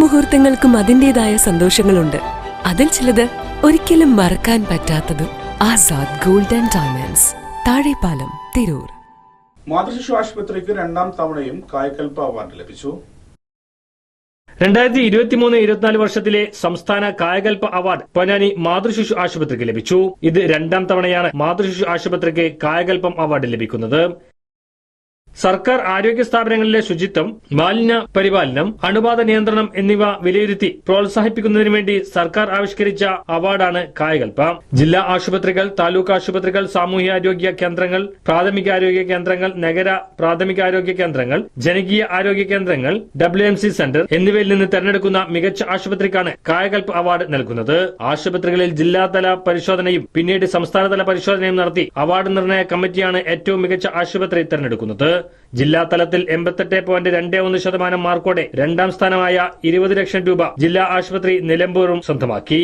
മുഹൂർത്തങ്ങൾക്കും അതിന്റേതായ സന്തോഷങ്ങളുണ്ട്. അതിൽ ചിലത് ഒരിക്കലും മറക്കാൻ പറ്റാത്തതും. Azad gold and diamonds, Thazhepalam, Tirur. മാതൃശിശു ആശുപത്രിക്ക് രണ്ടാം തവണയും കായകൽപ അവാർഡ് ലഭിച്ചു. 2023-24 വർഷത്തിലെ സംസ്ഥാന കായകൽപ അവാർഡ് പൊന്നാനി മാതൃശിശു ആശുപത്രിക്ക് ലഭിച്ചു. ഇത് രണ്ടാം തവണയാണ് മാതൃശിശു ആശുപത്രിക്ക് കായകൽപം അവാർഡ് ലഭിക്കുന്നത്. സർക്കാർ ആരോഗ്യ സ്ഥാപനങ്ങളിലെ ശുചിത്വം, മാലിന്യ പരിപാലനം, അണുബാധ നിയന്ത്രണം എന്നിവ വിലയിരുത്തി പ്രോത്സാഹിപ്പിക്കുന്നതിനു വേണ്ടി സർക്കാർ ആവിഷ്കരിച്ച അവാർഡാണ് കായകൽപ. ജില്ലാ ആശുപത്രികൾ, താലൂക്ക് ആശുപത്രികൾ, സാമൂഹ്യാരോഗ്യ കേന്ദ്രങ്ങൾ, പ്രാഥമികാരോഗ്യ കേന്ദ്രങ്ങൾ, നഗര പ്രാഥമികാരോഗ്യ കേന്ദ്രങ്ങൾ, ജനകീയ ആരോഗ്യ കേന്ദ്രങ്ങൾ, WMC സെന്റർ എന്നിവയിൽ നിന്ന് തെരഞ്ഞെടുക്കുന്ന മികച്ച ആശുപത്രിക്കാണ് കായകൽപ അവാർഡ് നൽകുന്നത്. ആശുപത്രികളിൽ ജില്ലാതല പരിശോധനയും പിന്നീട് സംസ്ഥാനതല പരിശോധനയും നടത്തി അവാർഡ് നിർണയ കമ്മിറ്റിയാണ് ഏറ്റവും മികച്ച ആശുപത്രി തെരഞ്ഞെടുക്കുന്നത്. ജില്ലാ തലത്തിൽ 88.21% മാർക്കോടെ രണ്ടാം സ്ഥാനമായ 20 ലക്ഷം രൂപ ജില്ലാ ആശുപത്രി നിലമ്പൂരും സ്വന്തമാക്കി.